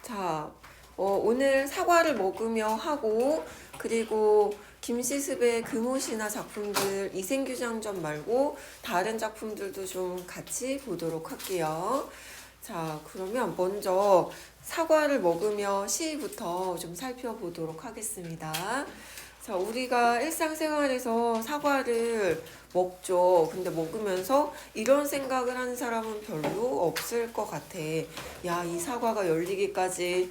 자, 오늘 사과를 먹으며 하고, 그리고 김시습의 금옷이나 작품들 이생규장전 말고 다른 작품들도 좀 같이 보도록 할게요. 자, 그러면 먼저 사과를 먹으며 시부터 좀 살펴보도록 하겠습니다. 자, 우리가 일상생활에서 사과를 먹죠. 근데 먹으면서 이런 생각을 하는 사람은 별로 없을 것 같아. 야, 이 사과가 열리기까지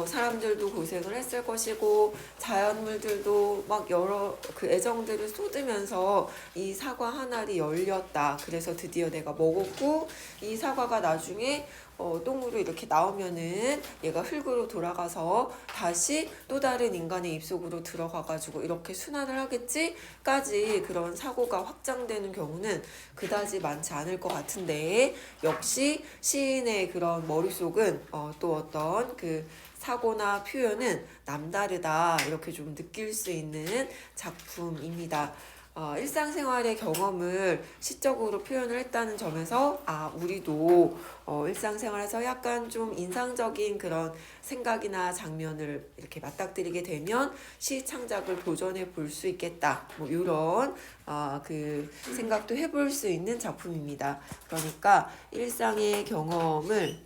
사람들도 고생을 했을 것이고 자연물들도 막 여러 그 애정들을 쏟으면서 이 사과 한 알이 열렸다. 그래서 드디어 내가 먹었고 이 사과가 나중에 똥으로 이렇게 나오면은 얘가 흙으로 돌아가서 다시 또 다른 인간의 입속으로 들어가가지고 이렇게 순환을 하겠지까지 그런 사고가 확장되는 경우는 그다지 많지 않을 것 같은데, 역시 시인의 그런 머릿속은 또 어떤 그 사고나 표현은 남다르다 이렇게 좀 느낄 수 있는 작품입니다. 일상생활의 경험을 시적으로 표현을 했다는 점에서 우리도 일상생활에서 약간 좀 인상적인 그런 생각이나 장면을 이렇게 맞닥뜨리게 되면 시 창작을 도전해 볼 수 있겠다. 뭐 이런 그 생각도 해볼 수 있는 작품입니다. 그러니까 일상의 경험을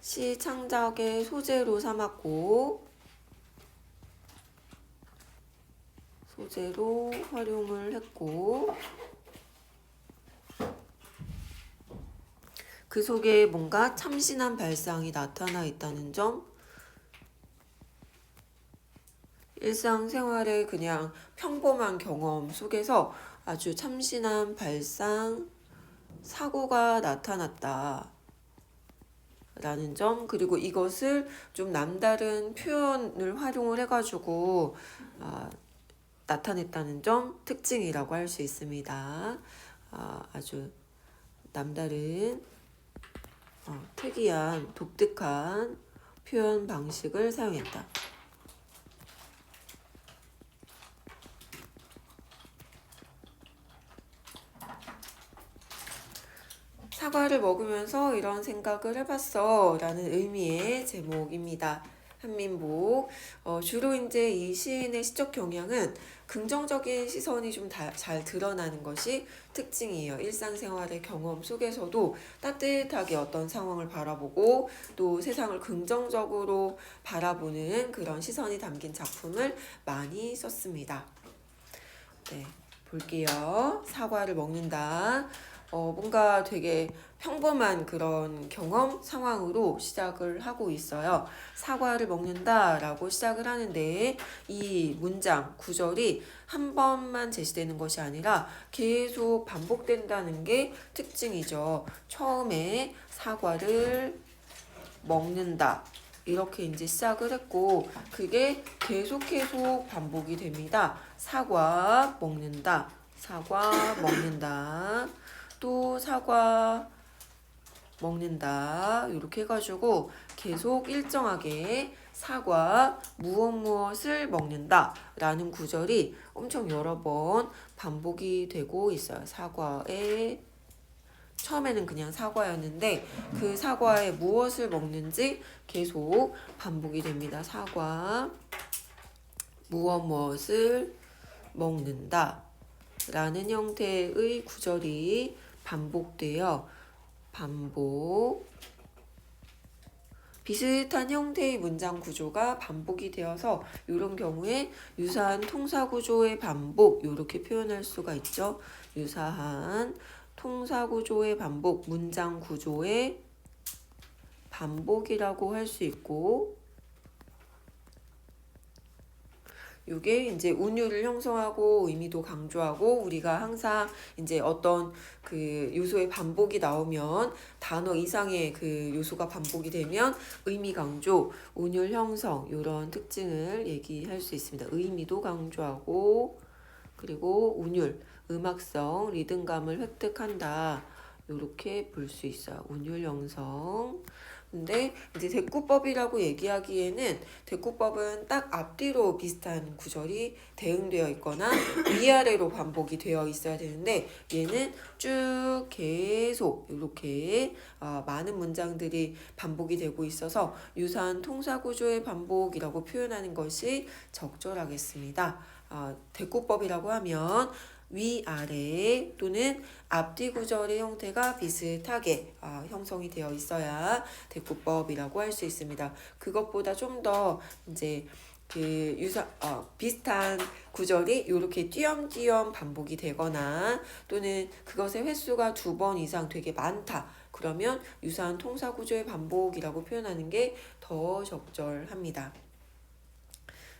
시 창작의 소재로 삼았고 소재로 활용을 했고 그 속에 뭔가 참신한 발상이 나타나 있다는 점, 일상생활의 그냥 평범한 경험 속에서 아주 참신한 발상, 사고가 나타났다 라는 점, 그리고 이것을 좀 남다른 표현을 활용을 해가지고 나타냈다는 점, 특징이라고 할 수 있습니다. 아주 남다른 특이한 독특한 표현 방식을 사용했다. 사과를 먹으면서 이런 생각을 해봤어 라는 의미의 제목입니다. 한민복. 주로 이제 이 시인의 시적 경향은 긍정적인 시선이 좀 잘 드러나는 것이 특징이에요. 일상생활의 경험 속에서도 따뜻하게 어떤 상황을 바라보고 또 세상을 긍정적으로 바라보는 그런 시선이 담긴 작품을 많이 썼습니다. 네, 볼게요. 사과를 먹는다. 뭔가 되게 평범한 그런 경험 상황으로 시작을 하고 있어요. 사과를 먹는다 라고 시작을 하는데 이 문장, 구절이 한 번만 제시되는 것이 아니라 계속 반복된다는 게 특징이죠. 처음에 사과를 먹는다 이렇게 이제 시작을 했고 그게 계속 반복이 됩니다. 사과 먹는다, 사과 먹는다, 또 사과 먹는다 이렇게 해가지고 계속 일정하게 사과 무엇을 먹는다 라는 구절이 엄청 여러 번 반복이 되고 있어요. 사과에 처음에는 그냥 사과였는데 그 사과에 무엇을 먹는지 계속 반복이 됩니다. 사과 무엇을 먹는다 라는 형태의 구절이 반복돼요. 반복. 비슷한 형태의 문장 구조가 반복이 되어서 이런 경우에 유사한 통사 구조의 반복 이렇게 표현할 수가 있죠. 유사한 통사 구조의 반복, 문장 구조의 반복이라고 할 수 있고, 이게 이제 운율을 형성하고 의미도 강조하고 우리가 항상 이제 어떤 그 요소의 반복이 나오면 단어 이상의 그 요소가 반복이 되면 의미 강조, 운율 형성 이런 특징을 얘기할 수 있습니다. 의미도 강조하고 그리고 운율, 음악성, 리듬감을 획득한다. 이렇게 볼 수 있어요. 운율 형성. 근데 이제 대꾸법이라고 얘기하기에는 대꾸법은 딱 앞뒤로 비슷한 구절이 대응되어 있거나 위아래로 반복이 되어 있어야 되는데 얘는 쭉 계속 이렇게 많은 문장들이 반복이 되고 있어서 유사한 통사구조의 반복이라고 표현하는 것이 적절하겠습니다. 대꾸법이라고 하면 위아래 또는 앞뒤 구절의 형태가 비슷하게 형성이 되어 있어야 대꾸법이라고 할 수 있습니다. 그것보다 좀 더 이제 비슷한 구절이 이렇게 띄엄띄엄 반복이 되거나 또는 그것의 횟수가 2번 이상 되게 많다. 그러면 유사한 통사 구조의 반복이라고 표현하는 게 더 적절합니다.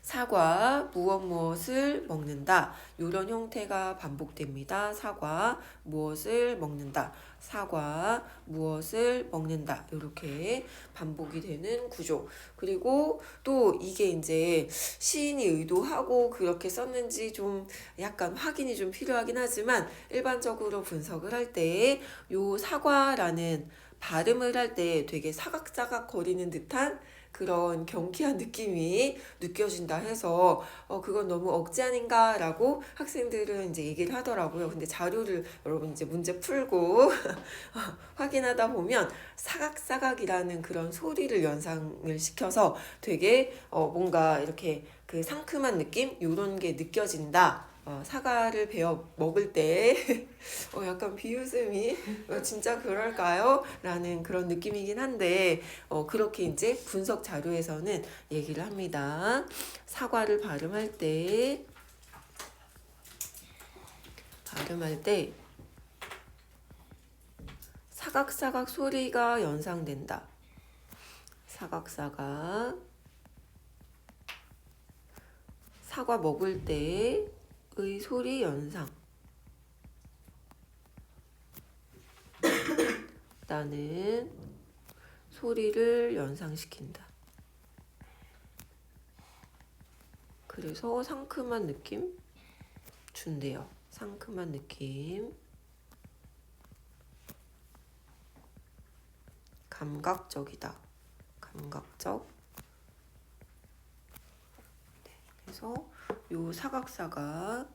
사과 무엇을 먹는다. 이런 형태가 반복됩니다. 사과 무엇을 먹는다. 사과 무엇을 먹는다. 이렇게 반복이 되는 구조. 그리고 또 이게 이제 시인이 의도하고 그렇게 썼는지 좀 약간 확인이 좀 필요하긴 하지만 일반적으로 분석을 할 때 요 사과라는 발음을 할 때 되게 사각사각 거리는 듯한 그런 경쾌한 느낌이 느껴진다 해서 그건 너무 억지 아닌가라고 학생들은 이제 얘기를 하더라고요. 근데 자료를 여러분 이제 문제 풀고 확인하다 보면 사각사각이라는 그런 소리를 연상을 시켜서 되게 뭔가 이렇게 그 상큼한 느낌 요런 게 느껴진다. 사과를 베어 먹을 때 약간 비웃음이 진짜 그럴까요? 라는 그런 느낌이긴 한데 그렇게 이제 분석 자료에서는 얘기를 합니다. 사과를 발음할 때 사각사각 소리가 연상된다. 사각사각 사과 먹을 때의 소리 연상 나는 소리를 연상시킨다. 그래서 상큼한 느낌 준대요. 상큼한 느낌. 감각적이다. 감각적. 네, 그래서 요 사각사각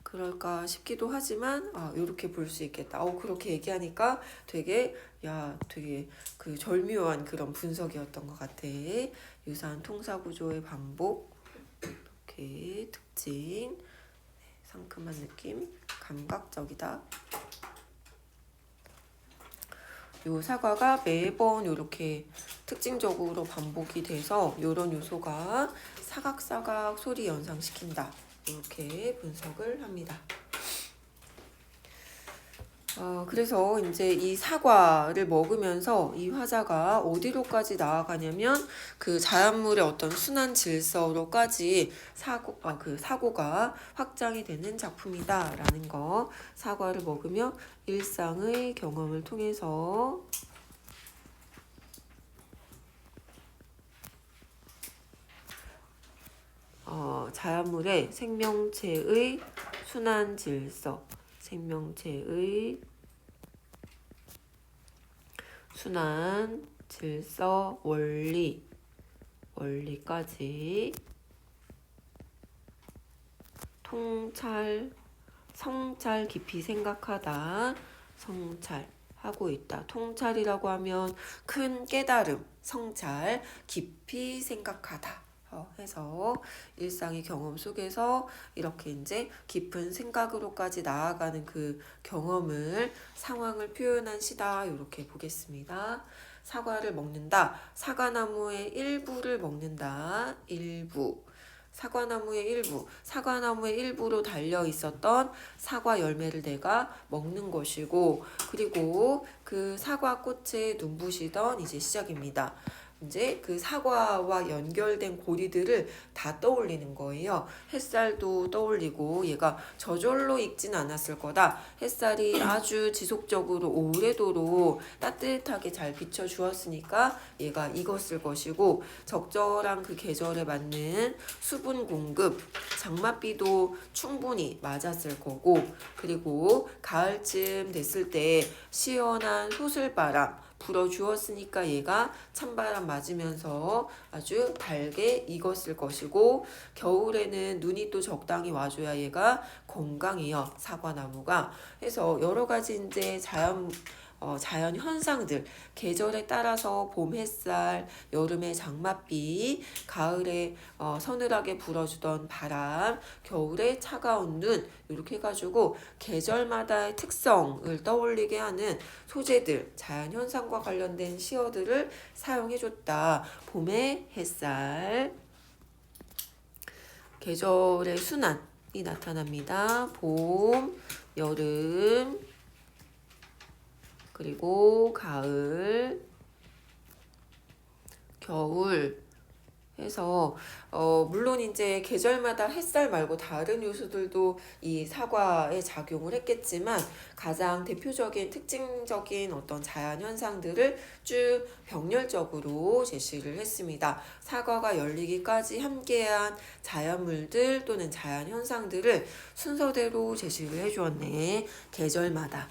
그럴까 싶기도 하지만 이렇게 볼 수 있겠다. 그렇게 얘기하니까 되게 그 절묘한 그런 분석이었던 것 같아. 유사한 통사구조의 반복 이렇게 특징 상큼한 느낌 감각적이다. 요 사과가 매번 이렇게 특징적으로 반복이 돼서 이런 요소가 사각사각 소리 연상시킨다. 이렇게 분석을 합니다. 그래서 이제 이 사과를 먹으면서 이 화자가 어디로까지 나아가냐면 그 자연물의 어떤 순환 질서로까지 그 사고가 확장이 되는 작품이다라는 거. 사과를 먹으며 일상의 경험을 통해서 자연물의 생명체의 순환 질서, 생명체의 순환 질서 원리까지 성찰 깊이 생각하다, 성찰하고 있다. 통찰이라고 하면 큰 깨달음, 성찰 깊이 생각하다. 해서 일상의 경험 속에서 이렇게 이제 깊은 생각으로까지 나아가는 그 경험을 상황을 표현한 시다 이렇게 보겠습니다. 사과를 먹는다. 사과나무의 일부를 먹는다. 일부. 사과나무의 일부로 달려 있었던 사과 열매를 내가 먹는 것이고 그리고 그 사과 꽃에 눈부시던 이제 시작입니다. 이제 그 사과와 연결된 고리들을 다 떠올리는 거예요. 햇살도 떠올리고 얘가 저절로 익진 않았을 거다. 햇살이 아주 지속적으로 오래도록 따뜻하게 잘 비춰주었으니까 얘가 익었을 것이고 적절한 그 계절에 맞는 수분 공급, 장맛비도 충분히 맞았을 거고 그리고 가을쯤 됐을 때 시원한 소슬바람 불어주었으니까 얘가 찬바람 맞으면서 아주 달게 익었을 것이고, 겨울에는 눈이 또 적당히 와줘야 얘가 건강해요, 사과나무가. 해서 여러 가지 이제 자연 현상들, 계절에 따라서 봄 햇살, 여름에 장맛비, 가을에 서늘하게 불어주던 바람, 겨울에 차가운 눈, 이렇게 해가지고 계절마다의 특성을 떠올리게 하는 소재들, 자연 현상과 관련된 시어들을 사용해줬다. 봄의 햇살, 계절의 순환이 나타납니다. 봄, 여름, 그리고 가을, 겨울 해서 물론 이제 계절마다 햇살 말고 다른 요소들도 이 사과에 작용을 했겠지만, 가장 대표적인 특징적인 어떤 자연 현상들을 쭉 병렬적으로 제시를 했습니다. 사과가 열리기까지 함께한 자연물들 또는 자연 현상들을 순서대로 제시를 해주었네. 계절마다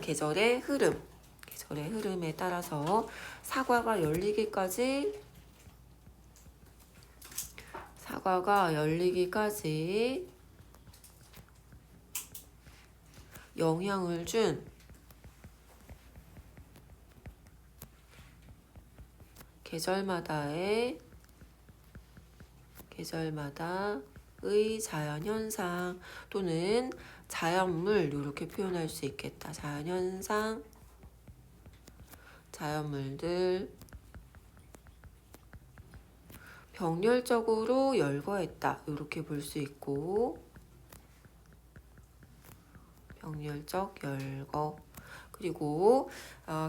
계절의 흐름에 따라서 사과가 열리기까지 영향을 준 계절마다의 자연 현상 또는 자연물, 이렇게 표현할 수 있겠다. 자연 현상, 자연물들 병렬적으로 열거했다, 이렇게 볼 수 있고, 병렬적 열거. 그리고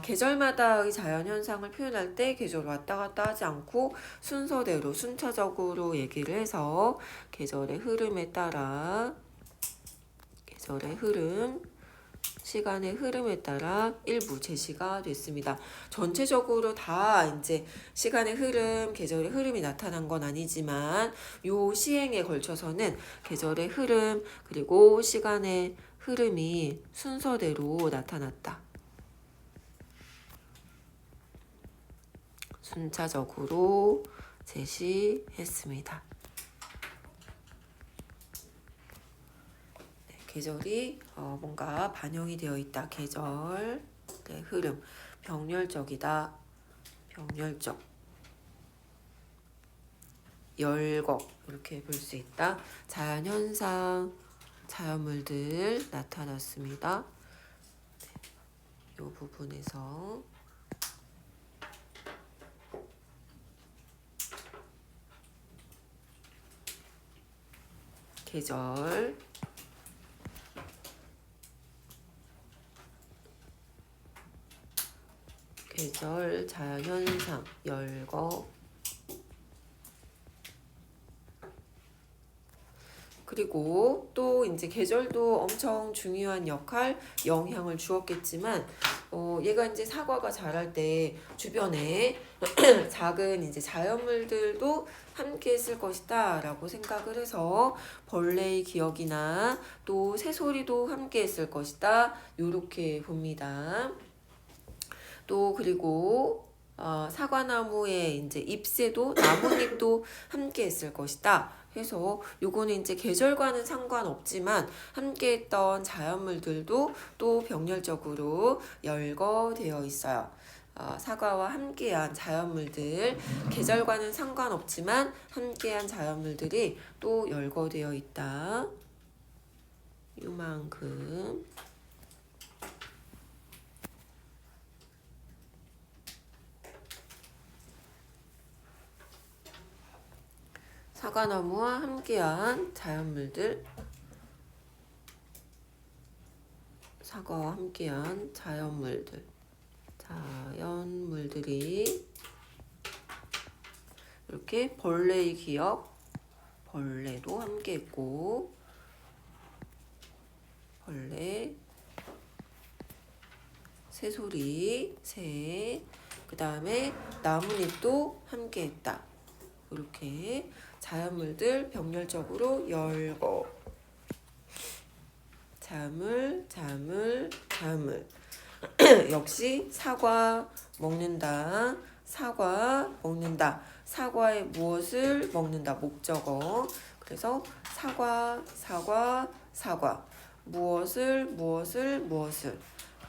계절마다의 자연 현상을 표현할 때 계절 왔다 갔다 하지 않고 순서대로 순차적으로 얘기를 해서 계절의 흐름에 따라, 계절의 흐름, 시간의 흐름에 따라 일부 제시가 됐습니다. 전체적으로 다 이제 시간의 흐름, 계절의 흐름이 나타난 건 아니지만, 요 시행에 걸쳐서는 계절의 흐름 그리고 시간의 흐름이 순서대로 나타났다. 순차적으로 제시했습니다. 계절이 뭔가 반영이 되어 있다. 계절의 흐름, 병렬적이다. 병렬적, 열거, 이렇게 볼 수 있다. 자연현상, 자연물들 나타났습니다. 이 부분에서 계절, 자연현상, 열거, 그리고 또 이제 계절도 엄청 중요한 영향을 주었겠지만, 얘가 이제 사과가 자랄 때 주변에 작은 이제 자연물들도 함께 있을 것이다 라고 생각을 해서 벌레의 기억이나 또 새소리도 함께 있을 것이다, 요렇게 봅니다. 또 그리고 사과나무의 이제 잎새도, 나뭇잎도 함께 있을 것이다 해서, 요거는 이제 계절과는 상관없지만 함께했던 자연물들도 또 병렬적으로 열거되어 있어요. 사과와 함께한 자연물들, 계절과는 상관없지만 함께한 자연물들이 또 열거되어 있다. 요만큼. 사과나무와 함께한 자연물들, 사과와 함께한 자연물들이 이렇게 벌레의 기억, 벌레도 함께 있고, 벌레, 새소리, 그 다음에 나뭇잎도 함께 있다. 이렇게 자연물들 병렬적으로 자연물. 역시 사과 먹는다. 사과 먹는다. 사과의 무엇을 먹는다. 목적어. 그래서 사과, 사과, 사과. 무엇을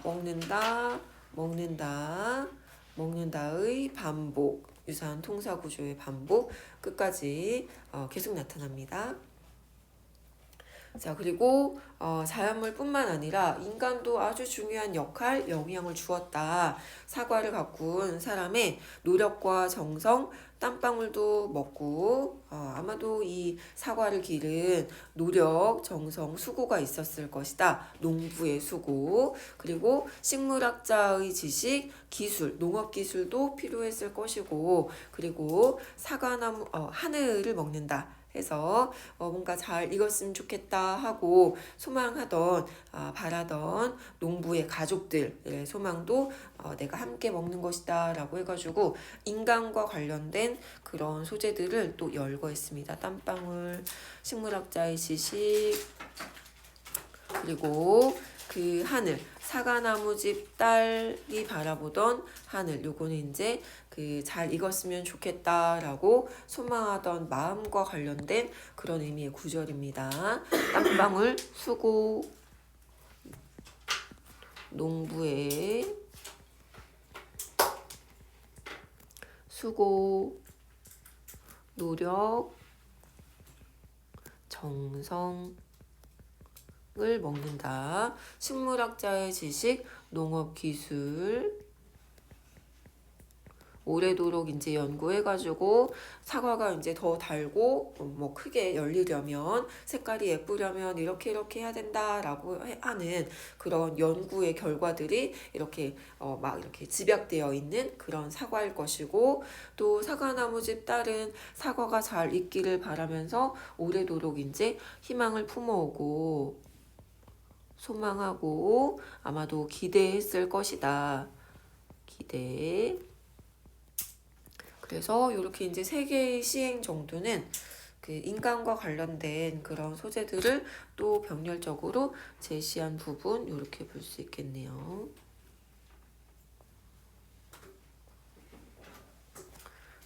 먹는다, 먹는다, 먹는다의 반복. 유사한 동사 구조의 반복. 끝까지 계속 나타납니다. 자, 그리고 자연물뿐만 아니라 인간도 아주 중요한 역할, 영향을 주었다. 사과를 가꾼 사람의 노력과 정성, 땀방울도 먹고 아마도 이 사과를 기른 노력, 정성, 수고가 있었을 것이다. 농부의 수고, 그리고 식물학자의 지식, 기술, 농업기술도 필요했을 것이고, 그리고 사과나무, 하늘을 먹는다 해서 뭔가 잘 익었으면 좋겠다 하고 소망하던 바라던 농부의 가족들의 소망도 내가 함께 먹는 것이다 라고 해가지고 인간과 관련된 그런 소재들을 또 열거했습니다. 땀방울, 식물학자의 지식, 그리고 그 하늘, 사과나무집 딸이 바라보던 하늘, 요거는 이제 그 잘 익었으면 좋겠다라고 소망하던 마음과 관련된 그런 의미의 구절입니다. 땀방울, 수고, 농부의 수고, 노력, 정성, 을 먹는다. 식물학자의 지식, 농업기술, 오래도록 이제 연구해가지고 사과가 이제 더 달고 뭐 크게 열리려면 색깔이 예쁘려면 이렇게 해야 된다라고 하는 그런 연구의 결과들이 이렇게 막 이렇게 집약되어 있는 그런 사과일 것이고, 또 사과나무집 딸은 사과가 잘 익기를 바라면서 오래도록 이제 희망을 품어오고 소망하고 아마도 기대했을 것이다. 기대. 그래서 이렇게 이제 세 개의 시행 정도는 그 인간과 관련된 그런 소재들을 또 병렬적으로 제시한 부분 이렇게 볼 수 있겠네요.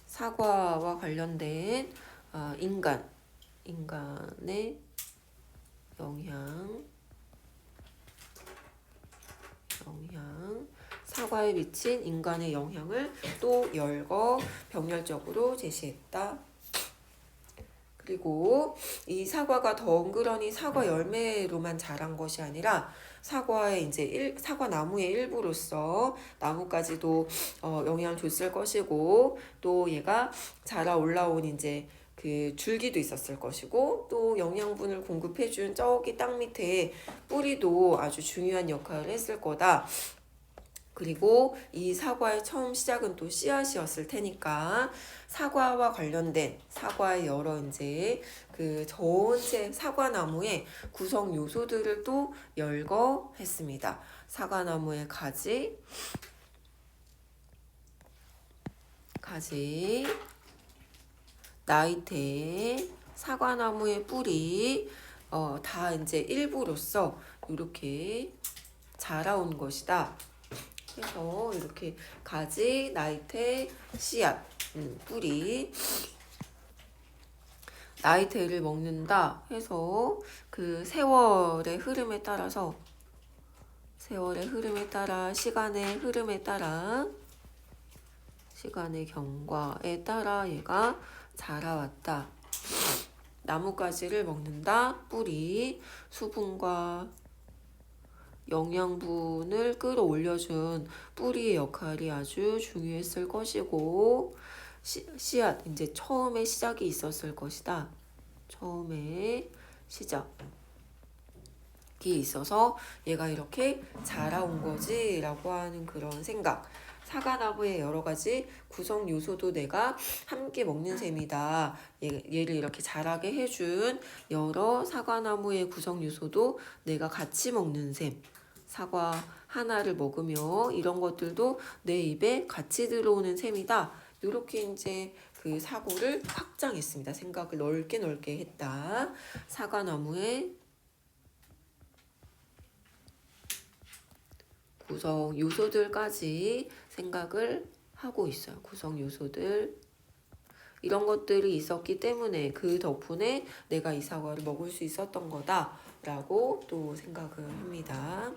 사과와 관련된 인간의 영향, 사과에 미친 인간의 영향을 또 열거 병렬적으로 제시했다. 그리고 이 사과가 덩그러니 사과 열매로만 자란 것이 아니라 사과의 이제 사과나무의 일부로서 나무까지도 영향을 줬을 것이고, 또 얘가 자라 올라온 이제 그 줄기도 있었을 것이고, 또 영양분을 공급해준 저기 땅 밑에 뿌리도 아주 중요한 역할을 했을 거다. 그리고 이 사과의 처음 시작은 또 씨앗이었을 테니까 사과와 관련된 사과의 여러 이제 그 전체 사과나무의 구성 요소들을 또 열거했습니다. 사과나무의 가지, 나이테, 사과나무의 뿌리, 다 이제 일부로서 이렇게 자라온 것이다. 그래서 이렇게 가지, 나이테, 씨앗, 뿌리, 나이테를 먹는다 해서 그 세월의 흐름에 따라 시간의 흐름에 따라 시간의 경과에 따라 얘가 자라왔다. 나뭇가지를 먹는다. 뿌리, 수분과 영양분을 끌어올려준 뿌리의 역할이 아주 중요했을 것이고, 씨앗, 이제 처음에 시작이 있었을 것이다. 처음에 시작이 있어서 얘가 이렇게 자라온 거지 라고 하는 그런 생각. 사과나무의 여러 가지 구성 요소도 내가 함께 먹는 셈이다. 얘를 이렇게 자라게 해준 여러 사과나무의 구성 요소도 내가 같이 먹는 셈. 사과 하나를 먹으며 이런 것들도 내 입에 같이 들어오는 셈이다. 이렇게 이제 그 사고를 확장했습니다. 생각을 넓게 했다. 사과나무의 구성 요소들까지 생각을 하고 있어요. 구성 요소들. 이런 것들이 있었기 때문에 그 덕분에 내가 이 사과를 먹을 수 있었던 거다라고 또 생각을 합니다.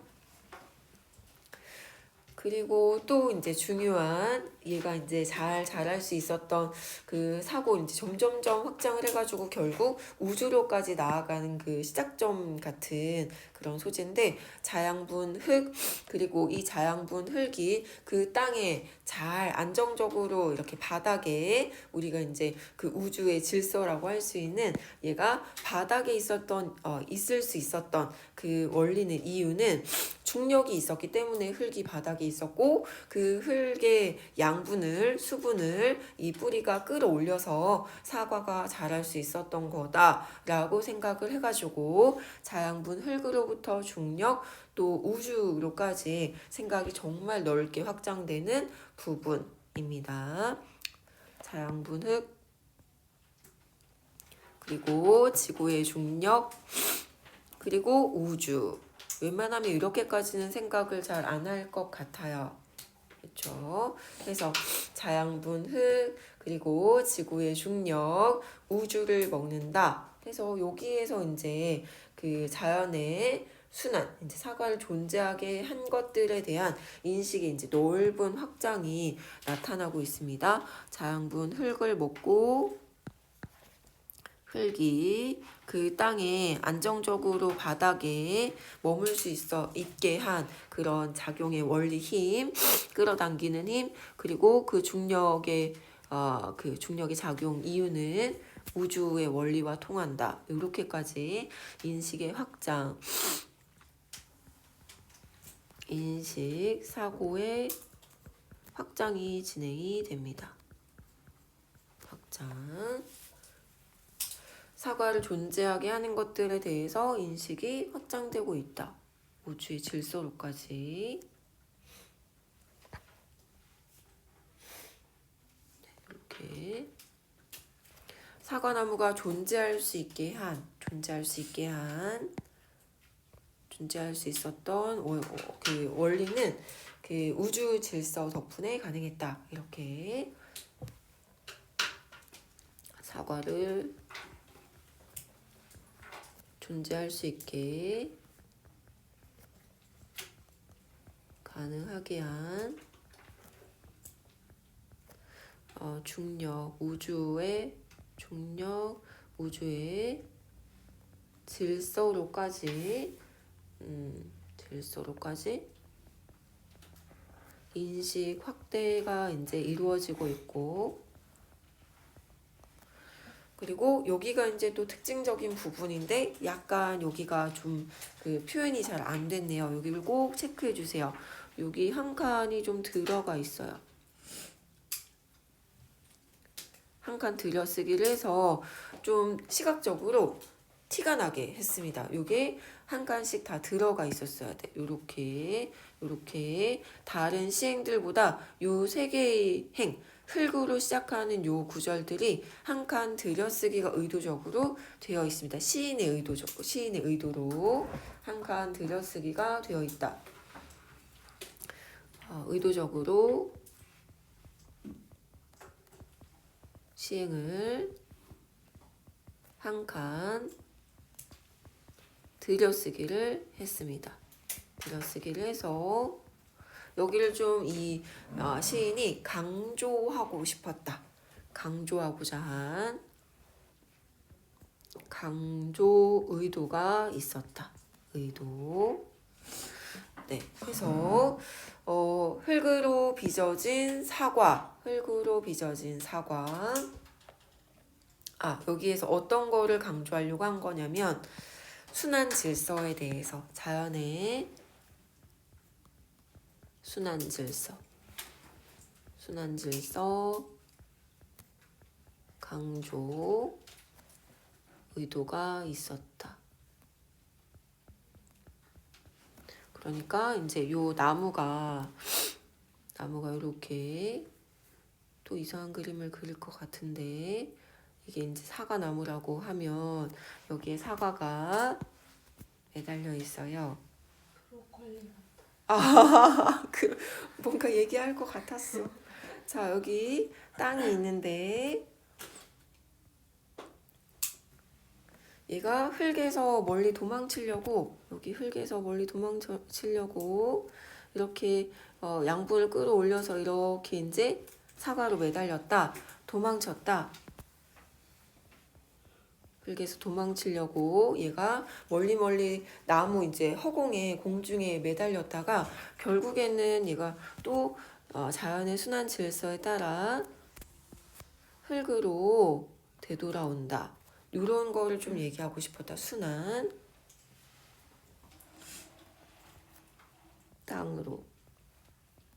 그리고 또 이제 중요한 얘가 이제 잘 자랄 수 있었던 그 사고 이제 점점점 확장을 해가지고 결국 우주로까지 나아가는 그 시작점 같은 그런 소재인데 자양분 흙 그리고 이 자양분 흙이 그 땅에 잘 안정적으로 이렇게 바닥에 우리가 이제 그 우주의 질서라고 할 수 있는 얘가 바닥에 있을 수 있었던 그 원리는 이유는 중력이 있었기 때문에 흙이 바닥에 있었고 그 흙의 양분을 수분을 이 뿌리가 끌어올려서 사과가 자랄 수 있었던 거다라고 생각을 해가지고 자양분 흙으로부터 중력 또 우주로까지 생각이 정말 넓게 확장되는 부분입니다. 자양분 흙 그리고 지구의 중력 그리고 우주 웬만하면 이렇게까지는 생각을 잘 안 할 것 같아요. 그렇죠? 그래서 자양분 흙 그리고 지구의 중력 우주를 먹는다. 그래서 여기에서 이제 그 자연의 순환, 이제 사과를 존재하게 한 것들에 대한 인식의 이제 넓은 확장이 나타나고 있습니다. 자양분 흙을 먹고 흙이 그 땅에 안정적으로 바닥에 머물 수 있게 한 그런 작용의 원리 힘, 끌어당기는 힘, 그리고 그 중력의 작용 이유는 우주의 원리와 통한다. 이렇게까지 인식의 확장, 인식, 사고의 확장이 진행이 됩니다. 확장. 사과를 존재하게 하는 것들에 대해서 인식이 확장되고 있다. 우주의 질서로까지. 이렇게 사과나무가 존재할 수 있었던 그 원리는 그 우주 질서 덕분에 가능했다. 이렇게 사과를 존재할 수 있게 가능하게 한 우주의 질서로까지 인식 확대가 이제 이루어지고 있고 그리고 여기가 이제 또 특징적인 부분인데 약간 여기가 좀 그 표현이 잘 안 됐네요. 여기를 꼭 체크해 주세요. 여기 한 칸이 좀 들어가 있어요. 한 칸 들여쓰기를 해서 좀 시각적으로 티가 나게 했습니다. 요게 한 칸씩 다 들어가 있었어야 돼. 요렇게 다른 시행들보다 요 세 개의 행 흙으로 시작하는 요 구절들이 한 칸 들여쓰기가 의도적으로 되어 있습니다. 시인의 의도로 한 칸 들여쓰기가 되어 있다. 의도적으로 시행을 한 칸 들여쓰기를 했습니다. 들여쓰기를 해서 여기를 좀 이 시인이 강조하고 싶었다. 강조하고자 한 강조 의도가 있었다. 의도. 네, 그래서 흙으로 빚어진 사과. 여기에서 어떤 거를 강조하려고 한 거냐면 순환 질서에 대해서 자연의 순환 질서 강조 의도가 있었다. 그러니까 이제 요 나무가 이렇게 또 이상한 그림을 그릴 것 같은데 이게 이제 사과나무라고 하면 여기에 사과가 매달려 있어요. 뭔가 얘기할 것 같았어. 자, 여기 땅이 있는데 얘가 흙에서 멀리 도망치려고, 여기 흙에서 멀리 도망치려고 이렇게 양분을 끌어올려서 이렇게 이제 사과로 매달렸다. 도망쳤다. 흙에서 도망치려고 얘가 멀리 나무 이제 허공에 공중에 매달렸다가 결국에는 얘가 또 자연의 순환 질서에 따라 흙으로 되돌아온다. 이런 거를 좀 얘기하고 싶었다. 순환. 땅으로,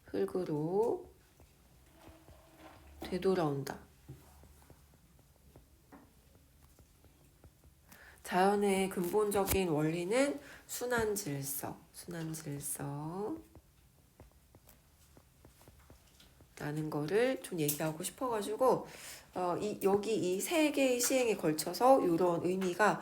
흙으로 되돌아온다. 자연의 근본적인 원리는 순환 질서, 순환 질서. 라는 거를 좀 얘기하고 싶어가지고 여기 이 세 개의 시행에 걸쳐서 이런 의미가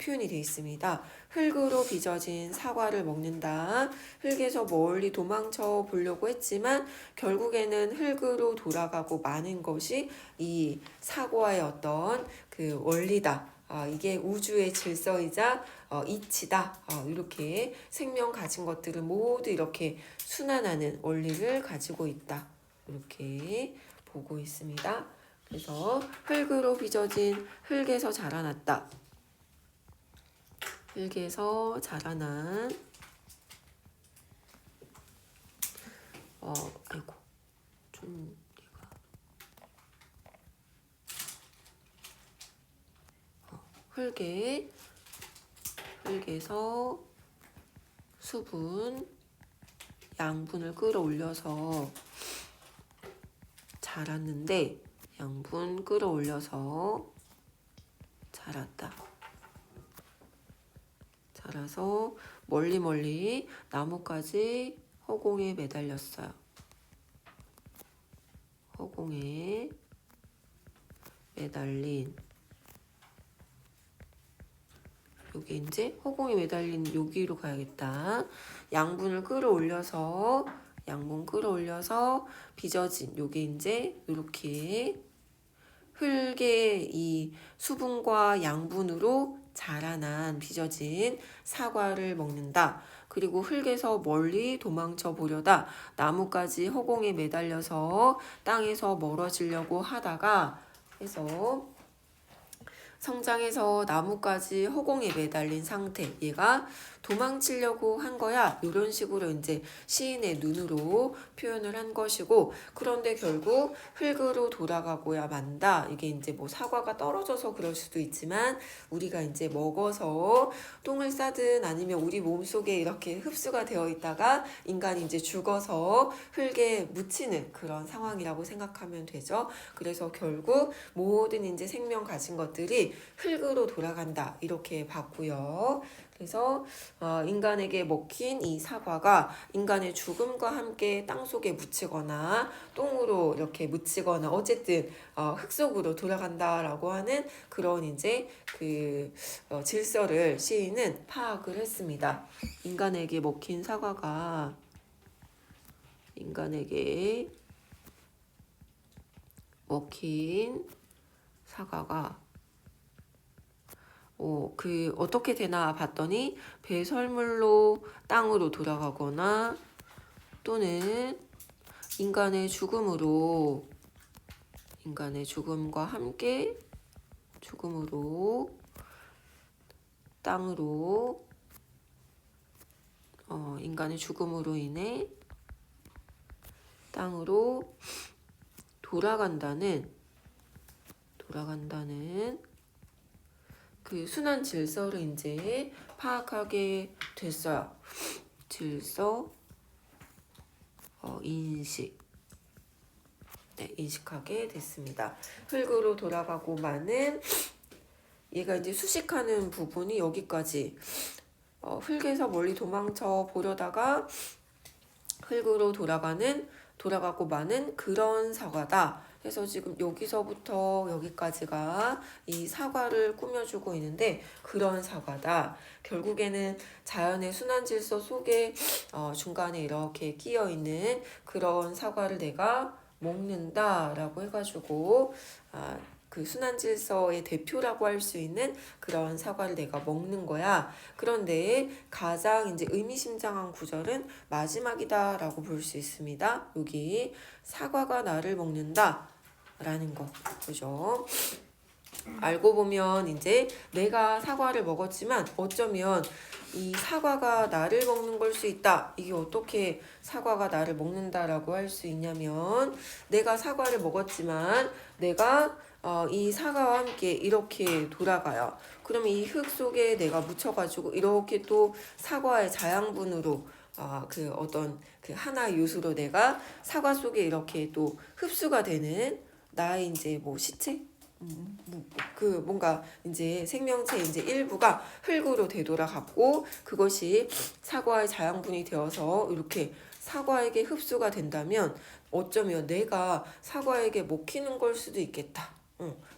표현이 되어 있습니다. 흙으로 빚어진 사과를 먹는다. 흙에서 멀리 도망쳐 보려고 했지만 결국에는 흙으로 돌아가고 마는 것이 이 사과의 어떤 그 원리다. 이게 우주의 질서이자 이치다. 이렇게 생명 가진 것들은 모두 이렇게 순환하는 원리를 가지고 있다. 이렇게 보고 있습니다. 그래서 흙으로 빚어진 흙에서 자라났다. 흙에서 자라난 아이고 좀 얘가 흙에서 수분 양분을 끌어올려서 자랐는데 양분 끌어올려서 자랐다. 자라서 멀리 나무까지 허공에 매달렸어요. 허공에 매달린 여기 이제 허공에 매달린 여기로 가야겠다. 양분 끌어올려서 빚어진 요게 이제 이렇게 흙의 이 수분과 양분으로 자라난 빚어진 사과를 먹는다. 그리고 흙에서 멀리 도망쳐 보려다 나무까지 허공에 매달려서 땅에서 멀어지려고 하다가 해서 성장해서 나무까지 허공에 매달린 상태. 얘가 도망치려고 한 거야. 이런 식으로 이제 시인의 눈으로 표현을 한 것이고, 그런데 결국 흙으로 돌아가고야 만다. 이게 이제 뭐 사과가 떨어져서 그럴 수도 있지만, 우리가 이제 먹어서 똥을 싸든 아니면 우리 몸속에 이렇게 흡수가 되어 있다가 인간이 이제 죽어서 흙에 묻히는 그런 상황이라고 생각하면 되죠. 그래서 결국 모든 이제 생명 가진 것들이 흙으로 돌아간다 이렇게 봤고요. 그래서 인간에게 먹힌 이 사과가 인간의 죽음과 함께 땅속에 묻히거나 똥으로 이렇게 묻히거나 어쨌든 흙 속으로 돌아간다라고 하는 그런 이제 그 질서를 시인은 파악을 했습니다. 인간에게 먹힌 사과가 어떻게 되나 봤더니 배설물로 땅으로 돌아가거나 또는 인간의 죽음과 함께 죽음으로 땅으로 인간의 죽음으로 인해 땅으로 돌아간다는 그 순환 질서를 이제 파악하게 됐어요. 질서, 인식. 네, 인식하게 됐습니다. 흙으로 돌아가고 마는 얘가 이제 수식하는 부분이 여기까지. 흙에서 멀리 도망쳐 보려다가 흙으로 돌아가고 마는 그런 사과다. 해서 지금 여기서부터 여기까지가 이 사과를 꾸며주고 있는데 그런 사과다. 결국에는 자연의 순환 질서 속에 중간에 이렇게 끼어 있는 그런 사과를 내가 먹는다라고 해가지고 그 순환 질서의 대표라고 할 수 있는 그런 사과를 내가 먹는 거야. 그런데 가장 이제 의미심장한 구절은 마지막이다라고 볼 수 있습니다. 여기 사과가 나를 먹는다라는 거, 그죠? 알고 보면 이제 내가 사과를 먹었지만 어쩌면 이 사과가 나를 먹는 걸 수 있다. 이게 어떻게 사과가 나를 먹는다라고 할 수 있냐면 내가 사과를 먹었지만 내가 이 사과와 함께 이렇게 돌아가요. 그러면 이 흙 속에 내가 묻혀가지고 이렇게 또 사과의 자양분으로 그 어떤 그 하나의 요소로 내가 사과 속에 이렇게 또 흡수가 되는 나의 이제 뭐 시체? 그 뭔가 이제 생명체 이제 일부가 흙으로 되돌아갔고 그것이 사과의 자양분이 되어서 이렇게 사과에게 흡수가 된다면 어쩌면 내가 사과에게 먹히는 걸 수도 있겠다.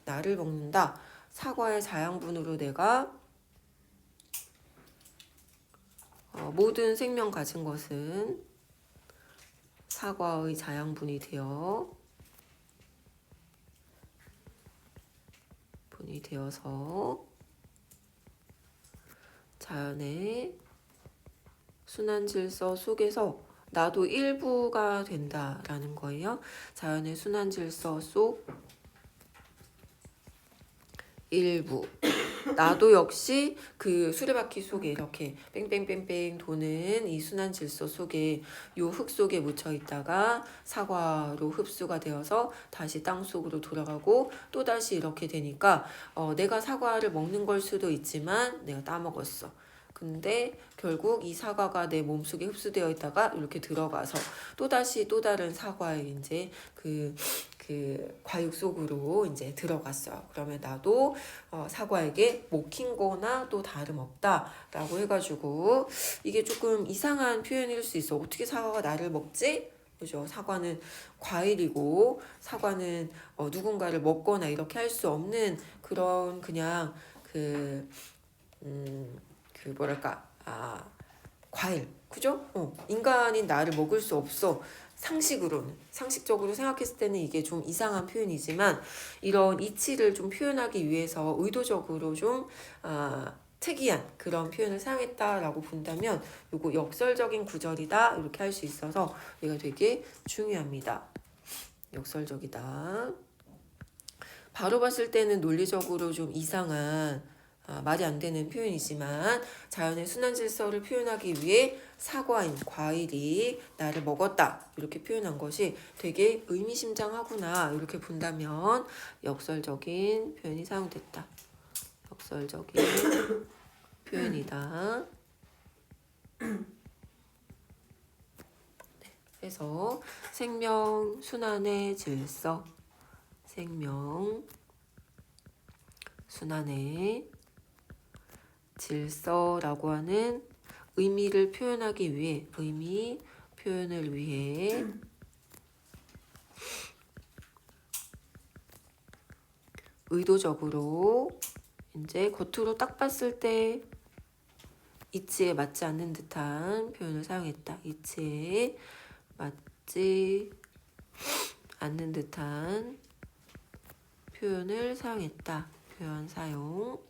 나를 먹는다. 사과의 자양분으로 내가 모든 생명 가진 것은 사과의 자양분이 되어서 자연의 순환 질서 속에서 나도 일부가 된다라는 거예요. 자연의 순환 질서 속 일부. 나도 역시 그 수레바퀴 속에 이렇게 뺑뺑뺑뺑 도는 이 순환 질서 속에 요 흙 속에 묻혀 있다가 사과로 흡수가 되어서 다시 땅 속으로 돌아가고 또 다시 이렇게 되니까 내가 사과를 먹는 걸 수도 있지만 내가 따먹었어. 근데 결국 이 사과가 내 몸속에 흡수되어 있다가 이렇게 들어가서 또다시 또 다른 사과의 이제 그 과육 속으로 이제 들어갔어요. 그러면 나도 사과에게 먹힌 거나 또 다름없다라고 해가지고 이게 조금 이상한 표현일 수 있어. 어떻게 사과가 나를 먹지? 그죠? 사과는 과일이고 사과는 누군가를 먹거나 이렇게 할 수 없는 그런 그냥 뭐랄까 과일 그죠? 인간인 나를 먹을 수 없어. 상식적으로 생각했을 때는 이게 좀 이상한 표현이지만 이런 이치를 좀 표현하기 위해서 의도적으로 좀 특이한 그런 표현을 사용했다라고 본다면 요거 역설적인 구절이다 이렇게 할 수 있어서 얘가 되게 중요합니다. 역설적이다. 바로 봤을 때는 논리적으로 좀 이상한 말이 안 되는 표현이지만 자연의 순환 질서를 표현하기 위해 사과인 과일이 나를 먹었다 이렇게 표현한 것이 되게 의미심장하구나 이렇게 본다면 역설적인 표현이 사용됐다. 역설적인 표현이다. 그래서 생명 순환의 질서, 생명 순환의 질서라고 하는 의미를 표현하기 위해 의미 표현을 위해 의도적으로 이제 겉으로 딱 봤을 때 이치에 맞지 않는 듯한 표현을 사용했다. 이치에 맞지 않는 듯한 표현을 사용했다. 표현 사용.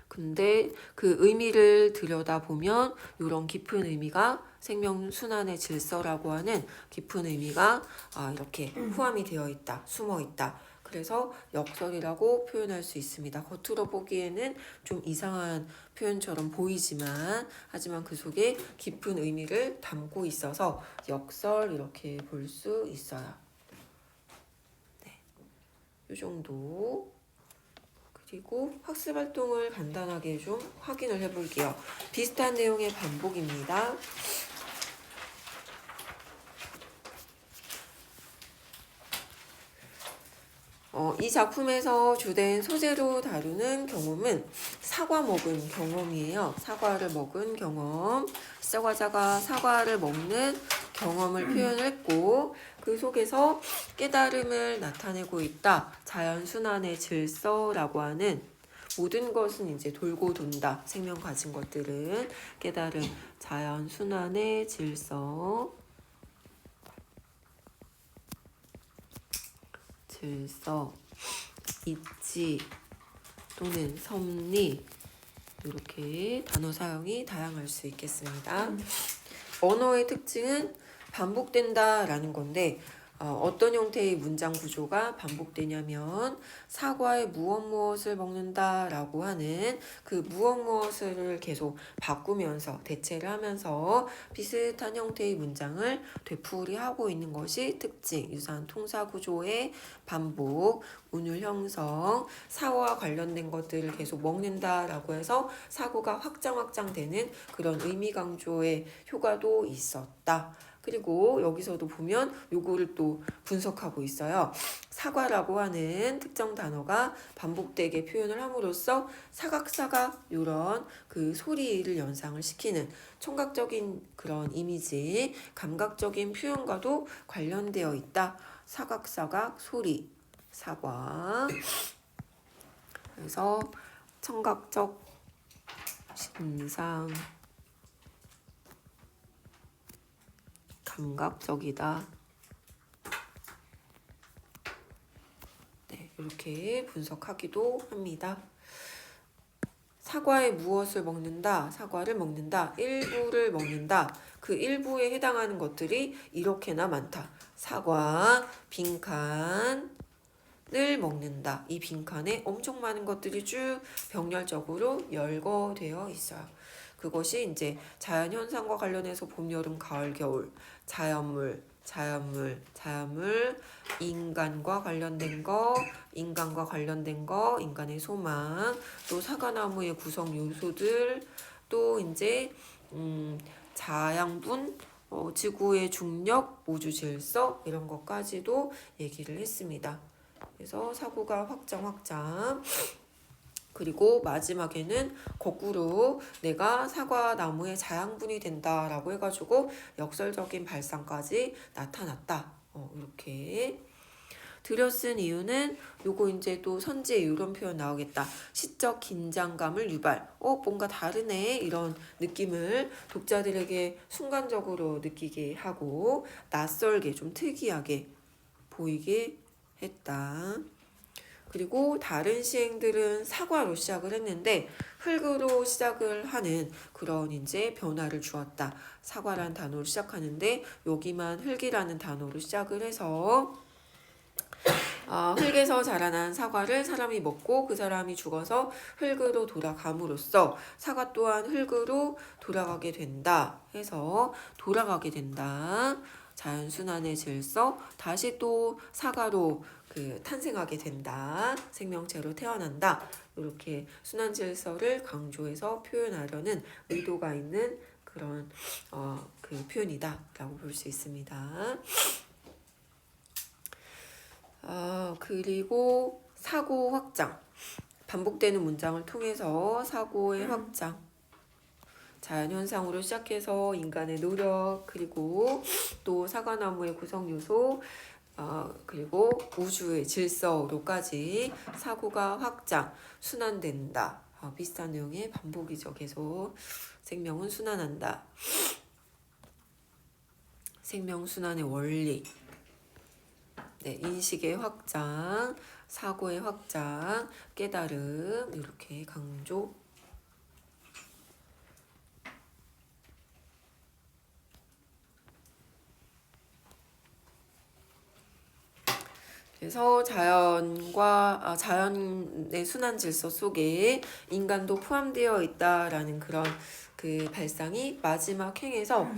근데 그 의미를 들여다보면 이런 깊은 의미가 생명 순환의 질서라고 하는 깊은 의미가 이렇게 포함이 되어 있다. 숨어 있다. 그래서 역설이라고 표현할 수 있습니다. 겉으로 보기에는 좀 이상한 표현처럼 보이지만 하지만 그 속에 깊은 의미를 담고 있어서 역설 이렇게 볼 수 있어요. 네, 이 정도. 그리고 학습 활동을 간단하게 좀 확인을 해볼게요. 비슷한 내용의 반복입니다. 이 작품에서 주된 소재로 다루는 경험은 사과 먹은 경험이에요. 사과를 먹은 경험. 시작화자가 사과를 먹는 경험을 표현했고 그 속에서 깨달음을 나타내고 있다. 자연순환의 질서라고 하는 모든 것은 이제 돌고 돈다. 생명 가진 것들은 깨달음, 자연순환의 질서, 이치 또는 섭리 이렇게 단어 사용이 다양할 수 있겠습니다. 언어의 특징은 반복된다라는 건데 어떤 형태의 문장 구조가 반복되냐면 사과에 무엇을 먹는다라고 하는 그 무엇을 계속 바꾸면서 대체를 하면서 비슷한 형태의 문장을 되풀이하고 있는 것이 특징, 유사한 통사 구조의 반복, 운율 형성, 사고와 관련된 것들을 계속 먹는다라고 해서 사고가 확장되는 그런 의미 강조의 효과도 있었다. 그리고 여기서도 보면 요거를 또 분석하고 있어요. 사과라고 하는 특정 단어가 반복되게 표현을 함으로써 사각사각 이런 그 소리를 연상을 시키는 청각적인 그런 이미지, 감각적인 표현과도 관련되어 있다. 사각사각 소리, 사과. 그래서 청각적 신상 감각적이다. 네, 이렇게 분석하기도 합니다. 사과에 무엇을 먹는다, 사과를 먹는다, 일부를 먹는다. 그 일부에 해당하는 것들이 이렇게나 많다. 사과, 빈칸을 먹는다. 이 빈칸에 엄청 많은 것들이 쭉 병렬적으로 열거되어 있어요. 그것이 이제 자연현상과 관련해서 봄, 여름, 가을, 겨울, 자연물, 인간과 관련된 거, 인간의 소망, 또 사과나무의 구성 요소들, 또 이제 자양분, 지구의 중력, 우주 질서 이런 것까지도 얘기를 했습니다. 그래서 사고가 확장. 그리고 마지막에는 거꾸로 내가 사과나무의 자양분이 된다라고 해가지고 역설적인 발상까지 나타났다. 이렇게 들여쓴 이유는 요거 이제 또 선지에 이런 표현 나오겠다. 시적 긴장감을 유발. 뭔가 다르네 이런 느낌을 독자들에게 순간적으로 느끼게 하고 낯설게 좀 특이하게 보이게 했다. 그리고 다른 시행들은 사과로 시작을 했는데 흙으로 시작을 하는 그런 이제 변화를 주었다. 사과란 단어로 시작하는데 여기만 흙이라는 단어로 시작을 해서 흙에서 자라난 사과를 사람이 먹고 그 사람이 죽어서 흙으로 돌아감으로써 사과 또한 흙으로 돌아가게 된다 해서 돌아가게 된다. 자연순환의 질서 다시 또 사과로 탄생하게 된다. 생명체로 태어난다. 이렇게 순환 질서를 강조해서 표현하려는 의도가 있는 그런 그 표현이다라고 볼 수 있습니다. 그리고 사고 확장. 반복되는 문장을 통해서 사고의 확장. 자연현상으로 시작해서 인간의 노력, 그리고 또 사과나무의 구성 요소, 그리고 우주의 질서로까지 사고가 확장, 순환된다. 비슷한 내용의 반복이죠. 계속 생명은 순환한다. 생명순환의 원리. 네, 인식의 확장, 사고의 확장, 깨달음 이렇게 강조. 그래서 자연의 순환 질서 속에 인간도 포함되어 있다라는 그런 그 발상이 마지막 행에서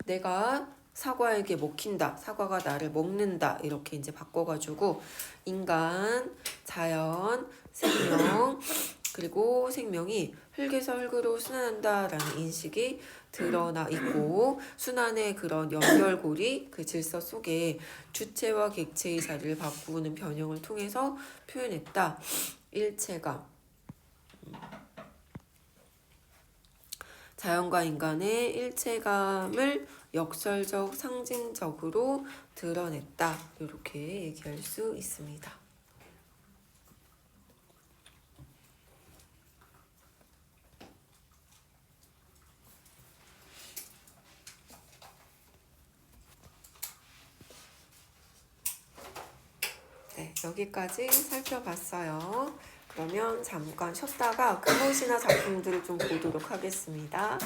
내가 사과에게 먹힌다, 사과가 나를 먹는다 이렇게 이제 바꿔가지고 인간, 자연, 생명 그리고 생명이 흙에서 흙으로 순환한다라는 인식이 드러나 있고 순환의 그런 연결고리 그 질서 속에 주체와 객체의 자리를 바꾸는 변형을 통해서 표현했다. 일체감. 자연과 인간의 일체감을 역설적 상징적으로 드러냈다. 이렇게 얘기할 수 있습니다. 네, 여기까지 살펴봤어요. 그러면 잠깐 쉬었다가 금옷이나 작품들을 좀 보도록 하겠습니다.